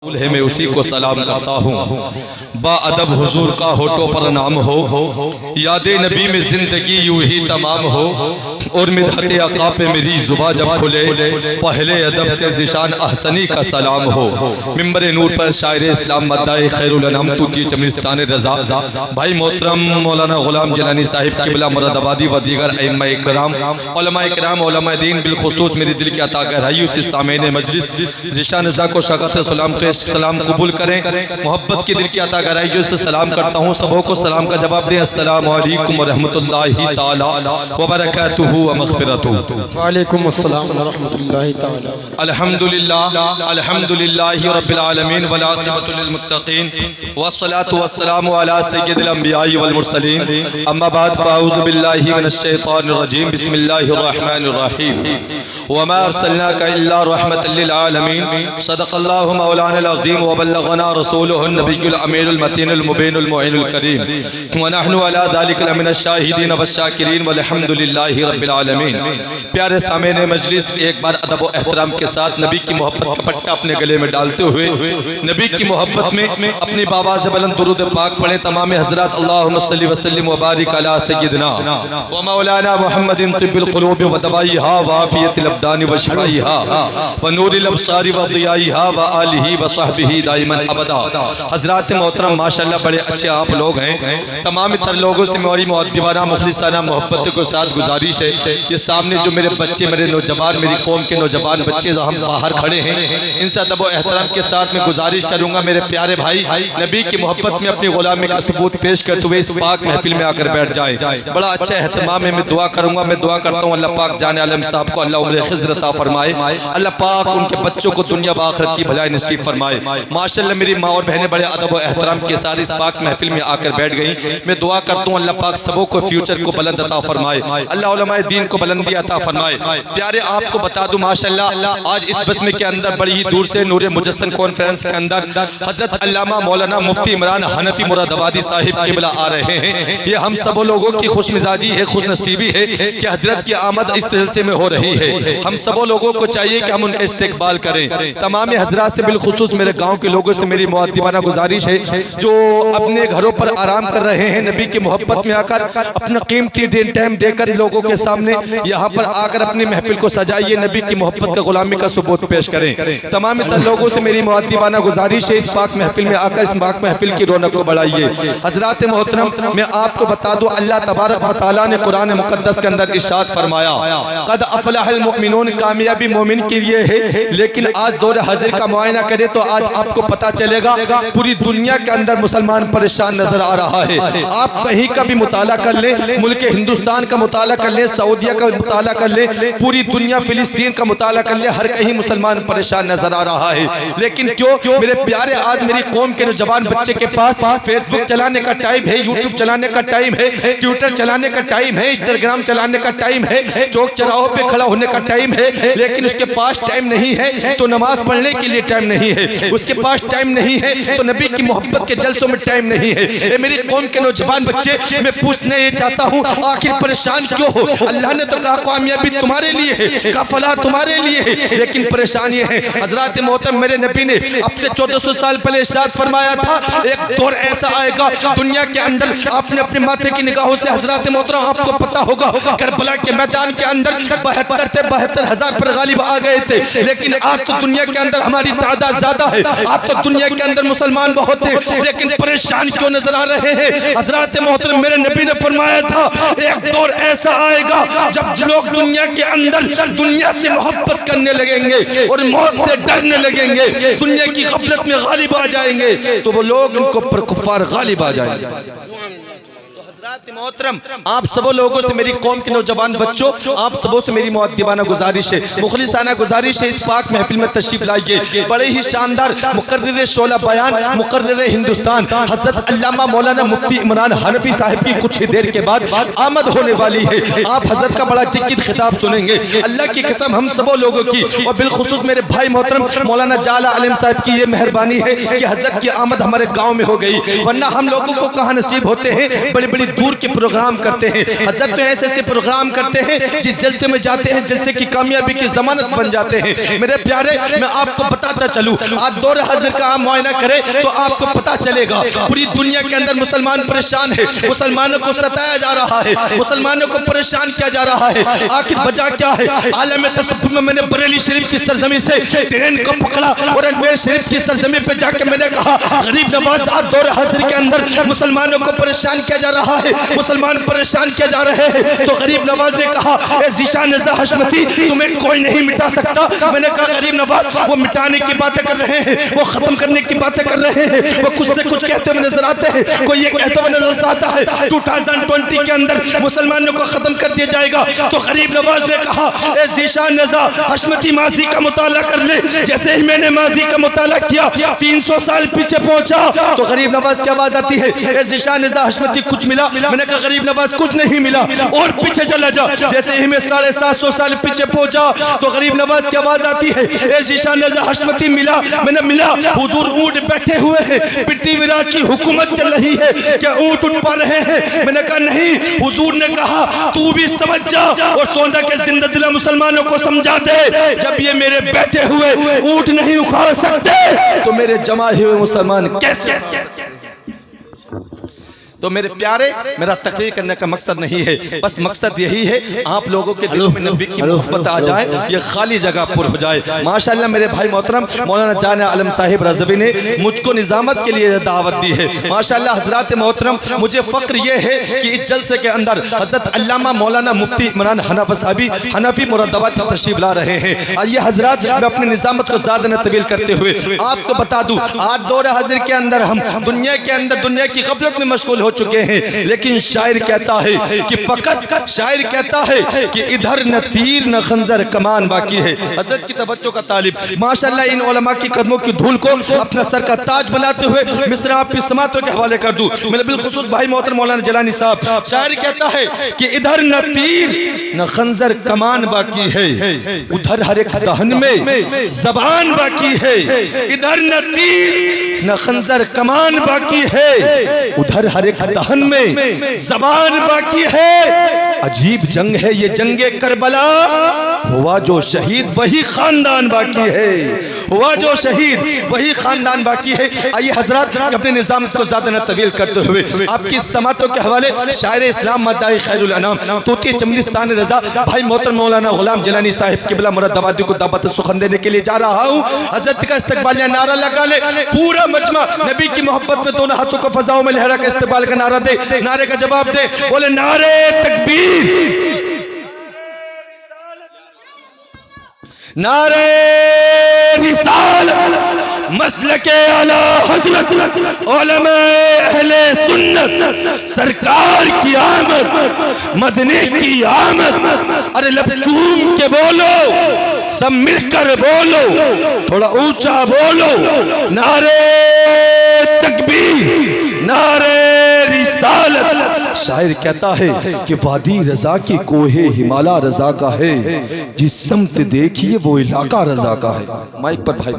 ہے میں اسی کو سلام کرتا ہوں۔ با ادب حضور کا ہوٹوں پر نام ہو، یاد نبی میں زندگی یوں ہی تمام ہو، اور مدحت آقا پہ میری زباں جب کھلے، پہلے ادب سے ذیشان احسنی کا سلام ہو۔ ممبر نور پر شاعر اسلام مدعی خیر الانام توتی چمرستان رضا بھائی محترم مولانا غلام جیلانی صاحب قبلہ مراد آبادی و دیگر ائمہ اکرام، علماء اکرام، علماء دین، بالخصوص میری دل کی عطا گہرائی اسی سامعین مجلس ذیشان رضا کو شاگرد سلام کے سلام قبول کریں۔ محبت کی دل کی عطا گہرائی جو سے سلام کرتا ہوں، سبوں کو سلام کا جواب دیں۔ السلام علیکم ورحمۃ اللہ تعالی وبرکاتہ و مغفرتہ۔ وعلیکم السلام ورحمۃ اللہ تعالی۔ الحمدللہ رب العالمین والعاقبۃ للمتقین والصلاة والسلام علی سید الانبیاء والمرسلین، اما بعد فاعوذ باللہ من الشیطان الرجیم، بسم اللہ الرحمن الرحیم۔ وما ارسلناک الا رحمۃ للعالمین، صدق اللہ مولانا العظیم وبلغنا رسولہ النبی الامین المتین المبین المعین الکریم، ونحن علی ذلک لمن الشاہدین والشاکرین والحمد للہ رب العالمین۔ پیارے سامعین مجلس، ایک بار ادب و احترام کے ساتھ نبی کی محبت کا پٹا اپنے گلے میں ڈالتے ہوئے نبی کی محبت میں اپنی بآواز بلند درود پاک پڑھیں تمام حضرات۔ اللہم صلی وسلم وبارک علی سیدنا و مولانا محمد طب القلوب و دوائیہا وعافیت الابدان و شفائیہا و نور الابصار و ضیائیہا و آلہ و صحبہ دائما ابدا۔ حضرات محترم، ماشاءاللہ بڑے اچھے آپ لوگ ہیں۔ تمام تر لوگوں سے میری مؤدبانہ مخلصانہ محبت کے ساتھ گزارش ہے، یہ سامنے جو میرے بچے، میرے نوجوان، میری قوم کے نوجوان بچے ہم باہر کھڑے ہیں، ان سے ادب و احترام کے ساتھ میں گزارش کروں گا میرے پیارے بھائی نبی کی محبت میں اپنی غلامی کا ثبوت پیش کرتے ہوئے اس پاک محفل میں آ کر بیٹھ جائیں۔ بڑا اچھا اہتمام ہے، میں دعا کروں گا، میں دعا کرتا ہوں اللہ پاک جان عالم صاحب کو اللہ عمر خضر عطا فرمائے، اللہ پاک ان کے بچوں کو دنیا و آخرت کی بھلائی نصیب فرمائے۔ ماشاءاللہ میری ماں اور بہنیں بڑے ادب و احترام کے ساتھ اس پاک محفل میں آ کر بیٹھ گئیں، میں دعا کرتا ہوں اللہ پاک سبوں کو فیوچر کو بلند عطا فرمائے، اللہ علماء دین کو بلندی عطا فرمائے۔ پیارے آپ کو بتا دوں ماشاءاللہ آج اس بزم کے اندر بڑی ہی دور سے نور مجسم کانفرنس کے اندر حضرت علامہ مولانا مفتی عمران حنفی مراد آبادی صاحب قبلہ آ رہے ہیں۔ یہ ہم سب لوگوں کی خوش مزاجی ہے، خوش نصیبی ہے کہ حضرت کی آمد اس سلسلے میں ہو رہی ہے۔ ہم سب لوگوں کو چاہیے کہ ہم ان کا استقبال کریں۔ تمام حضرات سے بالخصوص میرے گاؤں کے لوگوں سے میری مؤدبانہ گزارش ہے جو اپنے گھروں پر آرام کر رہے ہیں، نبی کی محبت میں آ کر اپنا قیمتی ٹائم دے کر لوگوں کے سامنے یہاں پر آ کر اپنی محفل کو سجائیے، نبی کی محبت کا غلامی کا ثبوت پیش کریں۔ تمام تر لوگوں سے میری مؤدبانہ گزارش ہے اس پاک محفل میں آ کر اس پاک محفل کی رونق کو بڑھائیے۔ حضرات محترم، میں آپ کو بتا دوں اللہ تبارک و تعالیٰ نے قرآن مقدس کے اندر ارشاد فرمایا قد افلح المؤمنون، کامیابی مومن کے لیے ہے، لیکن آج دور حاضر کا معائنہ کرے تو آج آپ کو پتا چلے گا پوری دنیا کے اندر مسلمان پریشان نظر آ رہا ہے۔ آپ کہیں کا بھی مطالعہ کر لیں، ملک ہندوستان کا مطالعہ کر لیں، سعودیہ کا مطالعہ کر لیں، پوری دنیا فلسطین کا مطالعہ کر لیں، ہر کہیں مسلمان پریشان نظر آ رہا ہے۔ لیکن کیوں میرے پیارے، آج میری قوم کے نوجوان بچے کے پاس فیس بک چلانے کا ٹائم ہے، یوٹیوب چلانے کا ٹائم ہے، ٹویٹر چلانے کا ٹائم ہے، انسٹاگرام چلانے کا ٹائم ہے، چوک چراہوں پہ کھڑا ہونے کا ٹائم ہے، لیکن اس کے پاس ٹائم نہیں ہے تو نماز پڑھنے کے لیے ٹائم نہیں ہے، اس کے پاس ٹائم نہیں ہے تو نبی کی محبت کے جلسوں میں ٹائم نہیں ہے۔ اے میری قوم کے نوجوان بچے، میں پوچھنے یہ چاہتا ہوں آخر پریشان کیوں ہو؟ اللہ نے تو کہا کامیابی تمہارے لیے ہے، کہا فلاح تمہارے لیے ہے، لیکن پریشان یہ ہے حضرات محترم، میرے نبی نے اب سے 1400 سال پہلے ارشاد فرمایا تھا ایک دور ایسا آئے گا دنیا کے اندر، آپ نے اپنے ماتھے کی نگاہوں سے حضرات محترم آپ کو پتا ہوگا کربلا کے میدان کے اندر 72,000 پر غالب آ گئے تھے، لیکن آج تو دنیا کے اندر ہماری تعداد زیادہ ہے، آج تو دنیا کے اندر مسلمان بہت ہیں، لیکن پریشان کیوں نظر آ رہے ہیں؟ حضرات محترم میرے نبی نے فرمایا تھا ایک دور ایسا آئے گا جب لوگ دنیا کے اندر دنیا سے محبت کرنے لگیں گے اور موت سے ڈرنے لگیں گے، دنیا کی غفلت میں غالب آ جائیں گے تو وہ لوگ ان کو پر کفار غالب آ جائیں گے۔ محترم آپ سبوں لوگوں سے میری قوم کے نوجوان بچوں، آپ سبوں سے میری مؤدبانہ گزارش ہے، مخلصانہ گزارش ہے، اس پاک محفل میں تشریف لائیے۔ بڑے ہی شاندار مقرر شعلہ بیان، مقرر ہندوستان حضرت علامہ مولانا مفتی عمران حنفی صاحب کی کچھ ہی دیر کے بعد آمد ہونے والی ہے۔ آپ حضرت کا بڑا جدید خطاب سنیں گے۔ اللہ کی قسم ہم سبوں لوگوں کی اور بالخصوص میرے بھائی محترم مولانا جالا علم صاحب کی یہ مہربانی ہے کہ حضرت کی آمد ہمارے گاؤں میں ہو گئی، ورنہ ہم لوگوں کو کہاں نصیب ہوتے ہیں، بڑی بڑی دور ٹور کے پروگرام کرتے ہیں، حضرت تو ایسے ایسے پروگرام کرتے ہیں جس جلسے میں جاتے ہیں جلسے کی کامیابی کی ضمانت بن جاتے ہیں۔ میرے پیارے میں آپ کو بتاتا چلوں، آپ دور حاضر کا آپ معائنہ کریں تو آپ کو پتا چلے گا پوری دنیا کے اندر مسلمان پریشان ہے، مسلمانوں کو ستایا جا رہا ہے، مسلمانوں کو پریشان کیا جا رہا ہے۔ آخر وجہ کیا ہے؟ عالم تصوف میں نے بریلی شریف کی سرزمین سے ٹرین کو پکڑا اور اجمیر شریف کی سرزمین پہ جا کے میں نے کہا غریب نواز آج دور حاضر کے اندر مسلمانوں کو پریشان کیا جا رہا ہے، مسلمان پریشان کیا جا رہے ہیں۔ تو غریب نواز نے کہا اے ذیشان رضا حشمتی تمہیں کوئی نہیں مٹا سکتا۔ میں نے کہا غریب نواز وہ مٹانے کی باتیں کر رہے ہیں، وہ ختم کرنے کی باتیں کر رہے ہیں، وہ کچھ سے کچھ کہتے ہوئے نظر آتے ہیں، کوئی یہ کہتے ہوئے نظر آتا ہے 2020 کے اندر مسلمانوں کو ختم کر دیا جائے گا۔ تو غریب نواز نے کہا اے ذیشان رضا حشمتی ماضی کا مطالعہ کر لے۔ جیسے ہی میں نے ماضی کا مطالعہ کیا 300 سال پیچھے پہنچا تو غریب نواز کی آواز آتی ہے اے ذیشان رضا حشمتی کچھ ملا؟ میں نے کہا غریب نواز کچھ نہیں ملا، اور پیچھے چلا جا۔ جیسے ہی میں 750 سال پیچھے پہنچا تو غریب نواز کی آواز آتی ہے اے ذیشان رضا حشمتی ملا؟ میں نے ملا، حضور اونٹ بیٹھے ہوئے ہیں، پرتھوی راج کی حکومت چل رہی ہے، کیا اونٹ اٹھ پا رہے ہیں؟ میں نے کہا نہیں۔ حضور نے کہا تو بھی سمجھ جا اور سوندا کے زندہ دل مسلمانوں کو سمجھا دے، جب یہ میرے بیٹھے ہوئے اونٹ نہیں اکھاڑ سکتے تو میرے جمع ہوئے مسلمان کیسے؟ تو میرے پیارے میرا تقریر کرنے کا مقصد نہیں ہے، بس مقصد یہی ہے آپ لوگوں کے دلوں میں نبی کی محبت آ جائے، یہ خالی جگہ پر ہو جائے۔ ماشاءاللہ میرے بھائی محترم مولانا جان عالم صاحب رضوی نے مجھ کو نظامت کے لیے دعوت دی ہے۔ ماشاءاللہ حضرات محترم مجھے فخر یہ ہے کہ اس جلسے کے اندر حضرت علامہ مولانا مفتی عمران حنف صاحبی حنفی مرادآباد تشریف لا رہے ہیں۔ آئیے حضرات میں اپنی نظامت کو زیادہ نہ طویل کرتے ہوئے آپ کو بتا دوں آج دور حاضر کے اندر ہم دنیا کے اندر دنیا کی غفلت میں مشغول ہو چکے ہیں، لیکن شاعر کہتا ہے کہ فقط شاعر کہتا ہے کہ ادھر نہ تیر نہ خنجر کمان باقی ہے۔ حضرت کی توجہ کا طالب ماشاءاللہ ان علماء کی قدموں کی دھول کو اپنا سر کا تاج بناتے ہوئے مصرع آپ کی سماعتوں کے حوالے کر دوں۔ میرے بالخصوص بھائی محترم مولانا جلانی صاحب شاعر کہتا ہے کہ ادھر نہ تیر نہ خنجر کمان باقی ہے، ادھر ہر ایک دہن میں زبان باقی ہے۔ ادھر نہ تیر نہ خنجر کمان باقی ہے، ادھر ہر ایک دہن میں زبان باقی ہے۔ عجیب جنگ ہے یہ جنگ کربلا، ہوا جو شہید وہی خاندان باقی ہے، ہوا جو شہید وہی خاندان باقی ہے۔ آئیے حضرات اپنے نظام کو زیادہ نہ طویل کرتے ہوئے آپ کی سماعتوں کے حوالے شاعر اسلام مداحی خیر الانام طوطی چمنستان رضا بھائی محترم مولانا غلام جیلانی صاحب قبلہ مرادآبادی کو دعوت سخن دینے کے لیے جا رہا ہوں۔ حضرت کا استقبالیہ نعرہ لگا لے، پورا مجمع نبی کی محبت میں دونوں ہاتھوں کو فضاؤں میں لہرا کے استقبال کا نعرہ دے، نعرے کا جواب دے، بولے نعرے تکبیر، نعرے رسالت، مسلک اعلی حضرت علماء اہل سنت سرکار کی آمد، مدنی کی آمد۔ ارے لب چوم کے بولو، سب مل کر بولو، تھوڑا اونچا بولو، نعرے تکبیر، نعرے رسالت۔ شاعر کہتا ہے کہ وادی رضا کی کوہ ہمالا رضا کا ہے، جس سمت دیکھیے وہ علاقہ رضا کا ہے۔ مائک پر بھائی